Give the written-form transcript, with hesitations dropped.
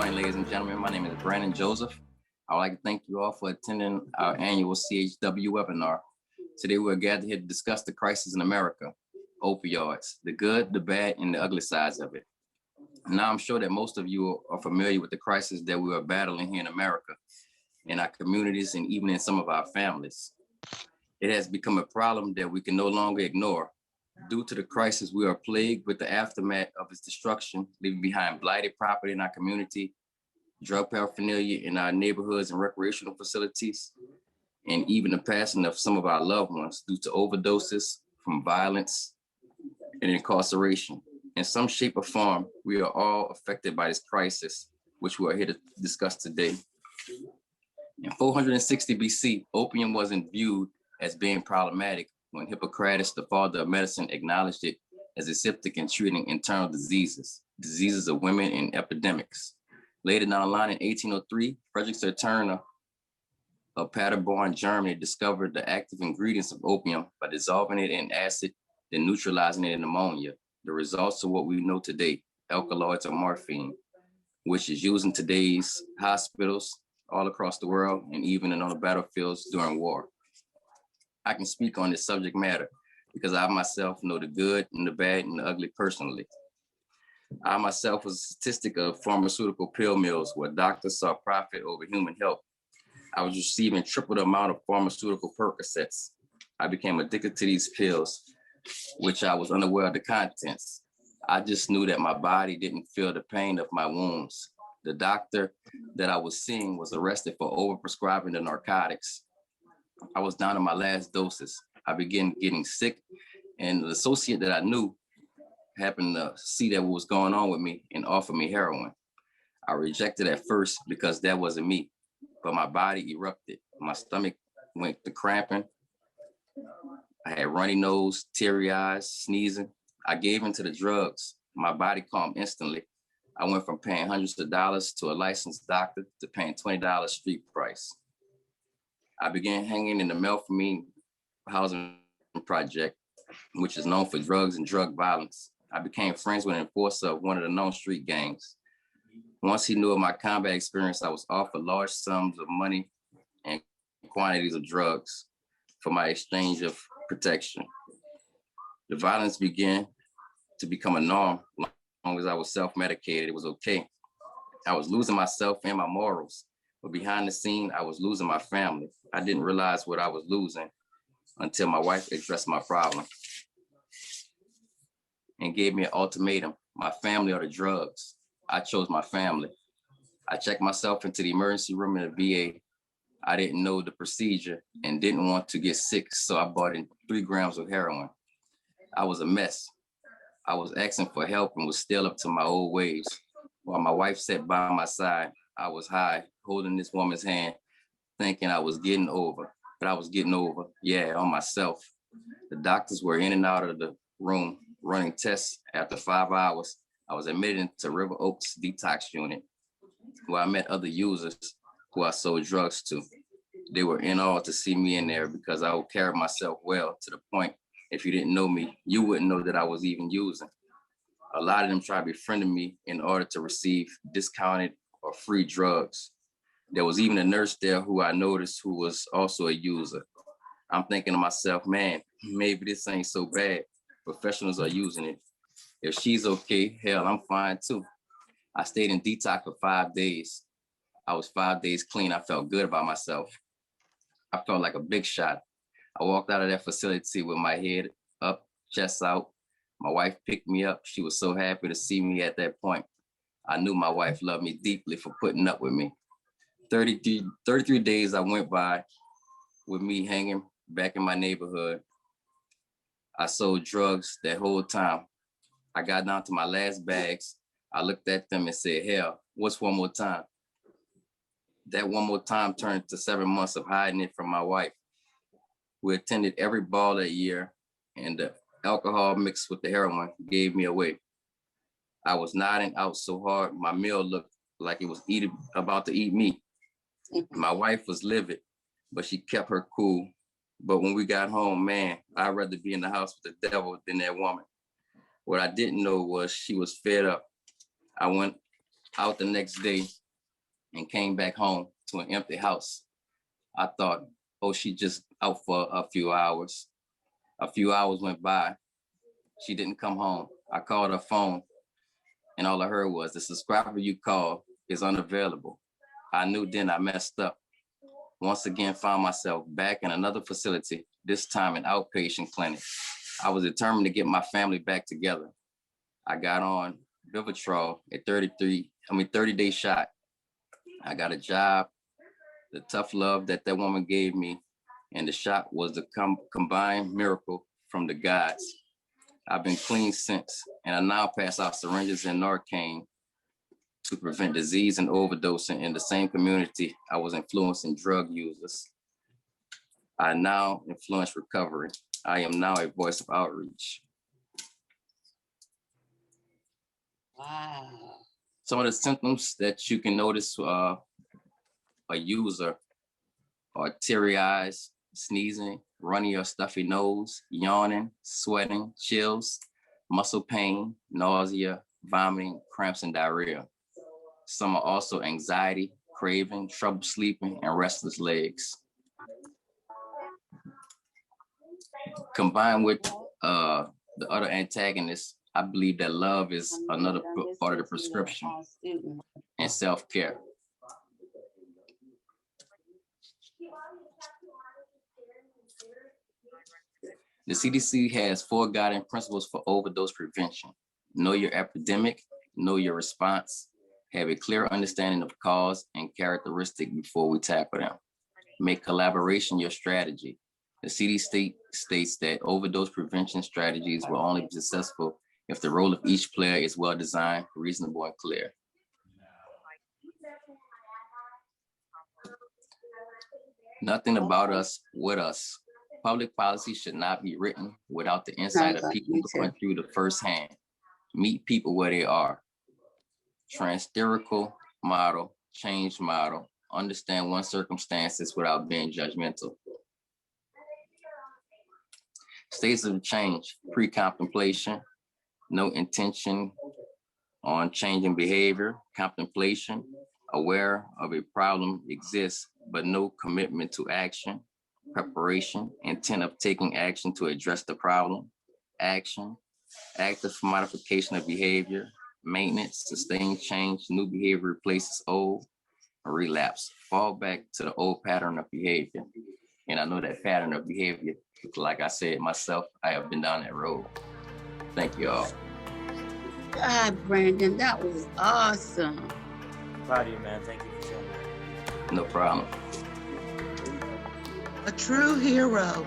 morning, ladies and gentlemen. My name is Brandon Joseph. I would like to thank you all for attending our annual CHW webinar. Today, we're gathered here to discuss the crisis in America, opioids, the good, the bad, and the ugly sides of it. Now, I'm sure that most of you are familiar with the crisis that we are battling here in America, in our communities, and even in some of our families. It has become a problem that we can no longer ignore. Due to the crisis, we are plagued with the aftermath of its destruction, leaving behind blighted property in our community, drug paraphernalia in our neighborhoods and recreational facilities, and even the passing of some of our loved ones due to overdoses from violence and incarceration. In some shape or form, we are all affected by this crisis, which we are here to discuss today. In 460 BC, opium wasn't viewed as being problematic when Hippocrates, the father of medicine, acknowledged it as aseptic in treating internal diseases of women, and epidemics. Later down the line in 1803, Frederick Turner of Paderborn, Germany, discovered the active ingredients of opium by dissolving it in acid, then neutralizing it in ammonia. The results are what we know today, alkaloids or morphine, which is used in today's hospitals all across the world and even on the battlefields during war. I can speak on this subject matter because I myself know the good and the bad and the ugly personally. I myself was a statistic of pharmaceutical pill mills where doctors saw profit over human health. I was receiving triple the amount of pharmaceutical Percocets. I became addicted to these pills, which I was unaware of the contents. I just knew that my body didn't feel the pain of my wounds. The doctor that I was seeing was arrested for overprescribing the narcotics. I was down to my last doses. I began getting sick, and the associate that I knew happened to see that what was going on with me and offered me heroin. I rejected at first because that wasn't me, but my body erupted. My stomach went to cramping. I had runny nose, teary eyes, sneezing. I gave in to the drugs. My body calmed instantly. I went from paying hundreds of dollars to a licensed doctor to paying $20 street price. I began hanging in the Melpomene housing project, which is known for drugs and drug violence. I became friends with an enforcer of one of the known street gangs. Once he knew of my combat experience, I was offered large sums of money and quantities of drugs for my exchange of protection. The violence began to become a norm. As long as I was self-medicated, it was okay. I was losing myself and my morals. But behind the scene, I was losing my family. I didn't realize what I was losing until my wife addressed my problem and gave me an ultimatum: my family or the drugs. I chose my family. I checked myself into the emergency room in the VA. I didn't know the procedure and didn't want to get sick, so I bought in 3 grams of heroin. I was a mess. I was asking for help and was still up to my old ways. While my wife sat by my side, I was high, holding this woman's hand, thinking I was getting over, but I was getting over, on myself. The doctors were in and out of the room running tests. After 5 hours, I was admitted into River Oaks detox unit, where I met other users who I sold drugs to. They were in awe to see me in there because I would carry myself well, to the point, if you didn't know me, you wouldn't know that I was even using. A lot of them tried befriending me in order to receive discounted or free drugs. There was even a nurse there who I noticed who was also a user. I'm thinking to myself, man, maybe this ain't so bad. Professionals are using it. If she's okay, hell, I'm fine too. I stayed in detox for 5 days. I was 5 days clean. I felt good about myself. I felt like a big shot. I walked out of that facility with my head up, chest out. My wife picked me up. She was so happy to see me at that point. I knew my wife loved me deeply for putting up with me. 33 days I went by with me hanging back in my neighborhood. I sold drugs that whole time. I got down to my last bags. I looked at them and said, hell, what's one more time? That one more time turned to 7 months of hiding it from my wife. We attended every ball that year, and the alcohol mixed with the heroin gave me away. I was nodding out so hard, my meal looked like it was about to eat me. My wife was livid, but she kept her cool. But when we got home, man, I'd rather be in the house with the devil than that woman. What I didn't know was she was fed up. I went out the next day and came back home to an empty house. I thought, oh, she just out for a few hours. A few hours went by. She didn't come home. I called her phone and all I heard was, the subscriber you called is unavailable. I knew then I messed up. Once again, found myself back in another facility, this time an outpatient clinic. I was determined to get my family back together. I got on Vivitrol at 30-day shot. I got a job, the tough love that woman gave me, and the shot was the combined miracle from the gods. I've been clean since, and I now pass out syringes and Narcan to prevent disease and overdosing in the same community I was influencing drug users. I now influence recovery. I am now a voice of outreach. Wow. Some of the symptoms that you can notice a user are teary eyes, sneezing, runny or stuffy nose, yawning, sweating, chills, muscle pain, nausea, vomiting, cramps, and diarrhea. Some are also anxiety, craving, trouble sleeping, and restless legs. Combined with the other antagonists, I believe that love is another part of the prescription and self-care. The CDC has 4 guiding principles for overdose prevention. Know your epidemic, know your response, have a clear understanding of cause and characteristic before we tackle them. Make collaboration your strategy. The CDC states that overdose prevention strategies will only be successful if the role of each player is well designed, reasonable, and clear. Nothing about us with us. Public policy should not be written without the insight of people going through the firsthand. Meet people where they are. Transtheorical model, change model, understand one's circumstances without being judgmental. States of change, pre-contemplation, no intention on changing behavior, contemplation, aware of a problem exists, but no commitment to action, preparation, intent of taking action to address the problem, action, active modification of behavior, maintenance, sustained change, new behavior replaces old, relapse, fall back to the old pattern of behavior. And I know that pattern of behavior, like I said myself, I have been down that road. Thank you all. God, Brandon, that was awesome. Proud of you, man. Thank you for sharing that. No problem. A true hero.